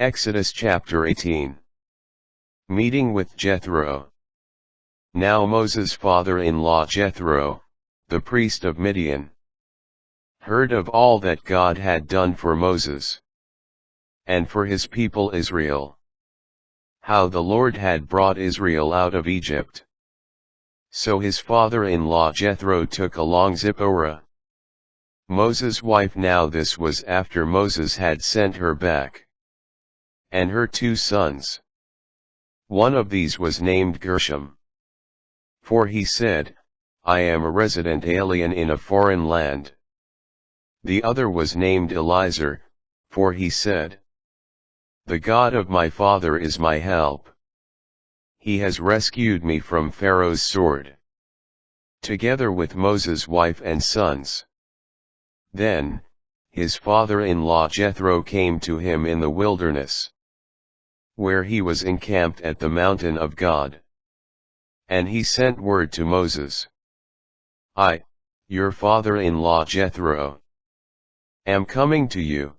Exodus chapter 18. Meeting with Jethro. Now Moses' father-in-law Jethro, the priest of Midian, heard of all that God had done for Moses, and for his people Israel, how the Lord had brought Israel out of Egypt. So his father-in-law Jethro took along Zipporah, Moses' wife. Now this was after Moses had sent her back, and her 2 sons. One of these was named Gershom, for he said, I am a resident alien in a foreign land. The other was named Eliezer, for he said, the God of my father is my help. He has rescued me from Pharaoh's sword, together with Moses' wife and sons. Then, his father-in-law Jethro came to him in the wilderness, where he was encamped at the mountain of God. And he sent word to Moses, I, your father-in-law Jethro, am coming to you,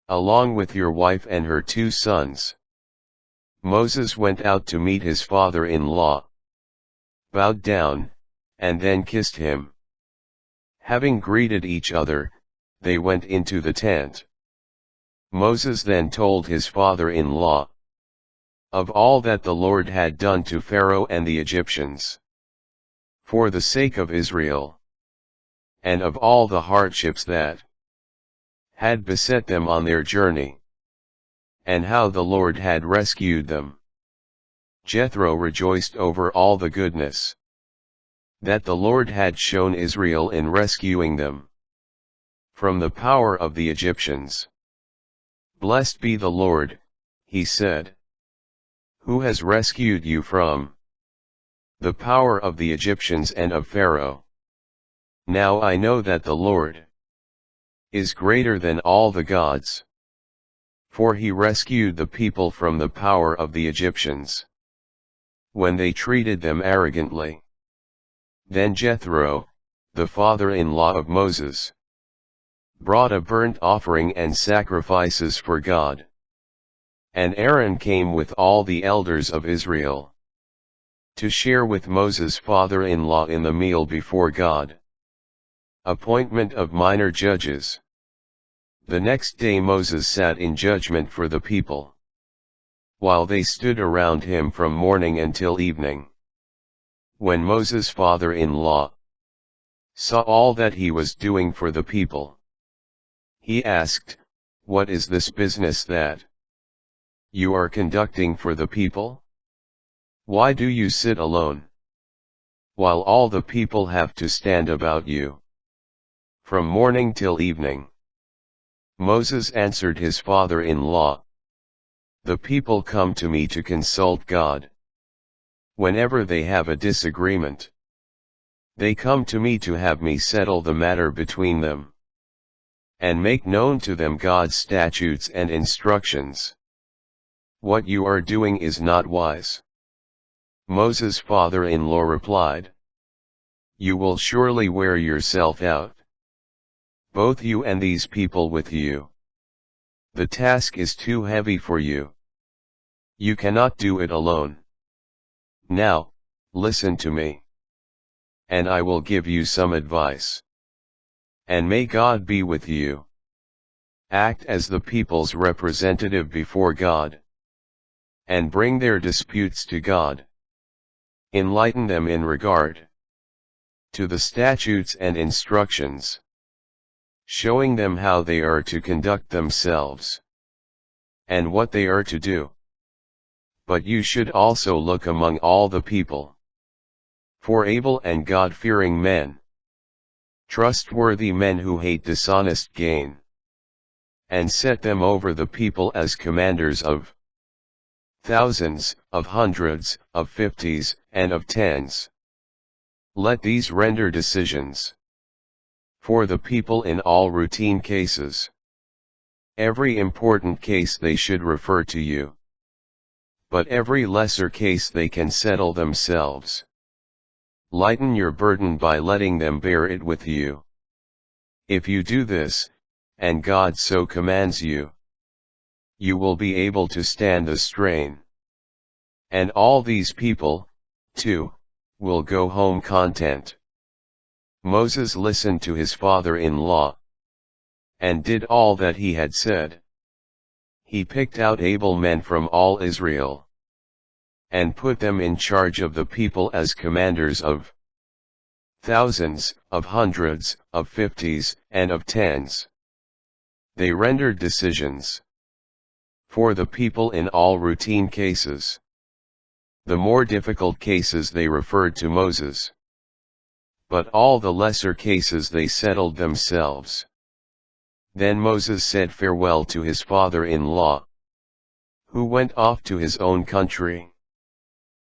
along with your wife and her 2 sons. Moses went out to meet his father-in-law, bowed down, and then kissed him. Having greeted each other, they went into the tent. Moses then told his father-in-law of all that the Lord had done to Pharaoh and the Egyptians, for the sake of Israel, and of all the hardships that had beset them on their journey, and how the Lord had rescued them. Jethro rejoiced over all the goodness that the Lord had shown Israel in rescuing them from the power of the Egyptians. Blessed be the Lord, he said, who has rescued you from the power of the Egyptians and of Pharaoh. Now I know that the Lord is greater than all the gods, for he rescued the people from the power of the Egyptians, when they treated them arrogantly. Then Jethro, the father-in-law of Moses, brought a burnt offering and sacrifices for God. And Aaron came with all the elders of Israel, to share with Moses' father-in-law in the meal before God. Appointment of minor judges. The next day Moses sat in judgment for the people, while they stood around him from morning until evening. When Moses' father-in-law saw all that he was doing for the people, he asked, what is this business that you are conducting for the people? Why do you sit alone, while all the people have to stand about you, from morning till evening? Moses answered his father-in-law, the people come to me to consult God. Whenever they have a disagreement, they come to me to have me settle the matter between them, and make known to them God's statutes and instructions. What you are doing is not wise. Moses' father-in-law replied, you will surely wear yourself out, both you and these people with you. The task is too heavy for you. You cannot do it alone. Now, listen to me, and I will give you some advice. And may God be with you. Act as the people's representative before God, and bring their disputes to God. Enlighten them in regard to the statutes and instructions, showing them how they are to conduct themselves, and what they are to do. But you should also look among all the people for able and God-fearing men, trustworthy men who hate dishonest gain, and set them over the people as commanders of thousands, of hundreds, of fifties, and of tens. Let these render decisions for the people in all routine cases. Every important case they should refer to you, but every lesser case they can settle themselves. Lighten your burden by letting them bear it with you. If you do this, and God so commands you, you will be able to stand the strain. And all these people, too, will go home content. Moses listened to his father-in-law, and did all that he had said. He picked out able men from all Israel, and put them in charge of the people as commanders of thousands, of hundreds, of fifties, and of tens. They rendered decisions for the people in all routine cases. The more difficult cases they referred to Moses, but all the lesser cases they settled themselves. Then Moses said farewell to his father-in-law, who went off to his own country.